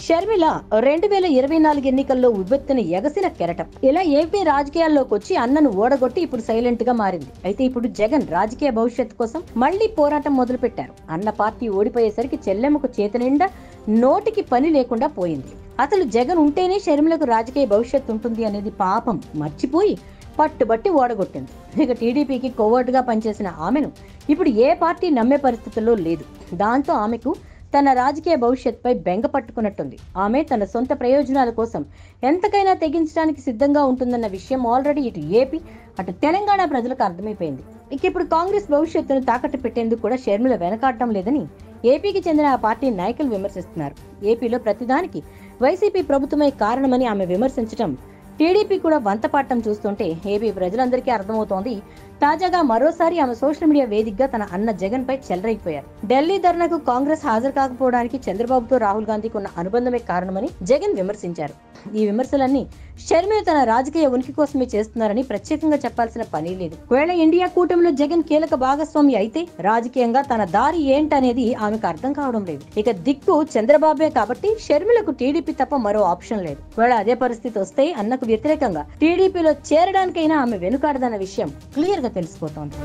షర్మిల 2024 ఎన్నికల్లో ఉవ్వెత్తున ఎగసిన కెరటం. ఇలా ఏపీ రాజకీయాల్లోకి వచ్చి అన్నను ఓడగొట్టి ఇప్పుడు సైలెంట్ గా మారింది. అయితే ఇప్పుడు జగన్ రాజకీయ భవిష్యత్తు కోసం మళ్లీ పోరాటం మొదలు పెట్టారు. అన్న పార్టీ ఓడిపోయేసరికి చెల్లెమ్మకు చేతి నిండా నోటికి పని లేకుండా పోయింది. అసలు జగన్ ఉంటేనే షర్మిలకు రాజకీయ భవిష్యత్తు ఉంటుంది అనేది పాపం మర్చిపోయి పట్టుబట్టి ఓడగొట్టింది. ఇక టీడీపీకి కోవర్టుగా పనిచేసిన ఆమెను ఇప్పుడు ఏ పార్టీ నమ్మే పరిస్థితుల్లో లేదు. దాంతో ఆమెకు తన రాజకీయ భవిష్యత్తుపై బెంగ పట్టుకున్నట్టుంది. ఆమె తన సొంత ప్రయోజనాల కోసం ఎంతకైనా తెగించడానికి సిద్ధంగా ఉంటుందన్న విషయం ఆల్రెడీ ఇటు ఏపీ అటు తెలంగాణ ప్రజలకు అర్థమైపోయింది. ఇక ఇప్పుడు కాంగ్రెస్ భవిష్యత్తును తాకట్టు పెట్టేందుకు కూడా షర్మిల వెనకాడటం లేదని ఏపీకి చెందిన ఆ పార్టీ నాయకులు విమర్శిస్తున్నారు. ఏపీలో ప్రతిదానికి వైసీపీ ప్రభుత్వమే కారణమని ఆమె విమర్శించడం టీడీపీ కూడా వంతపాఠం చూస్తుంటే ఏపీ ప్రజలందరికీ అర్థమవుతోంది. తాజాగా మరోసారి ఆమె సోషల్ మీడియా వేదికగా తన అన్న జగన్ పై చెలరైపోయారు. ఢిల్లీ ధర్నాకు కాంగ్రెస్ హాజరు కాకపోవడానికి చంద్రబాబుతో రాహుల్ గాంధీకి ఉన్న అనుబంధమే కారణమని జగన్ విమర్శించారు. ఈ విమర్శలన్నీ షర్మిల తన రాజకీయ ఉనికి కోసమే చేస్తున్నారని ప్రత్యేకంగా చెప్పాల్సిన పని లేదు. ఒకవేళ ఇండియా కూటమిలో జగన్ కీలక భాగస్వామి అయితే రాజకీయంగా తన దారి ఏంటనేది ఆమెకు అర్థం కావడం లేదు. ఇక దిక్కు చంద్రబాబే కాబట్టి షర్మిలకు టీడీపీ తప్ప మరో ఆప్షన్ లేదు. ఒకవేళ అదే పరిస్థితి వస్తే అన్నకు వ్యతిరేకంగా టీడీపీలో చేరడానికైనా ఆమె వెనుకాడదన్న విషయం క్లియర్ గా తెలిసిపోతోంది.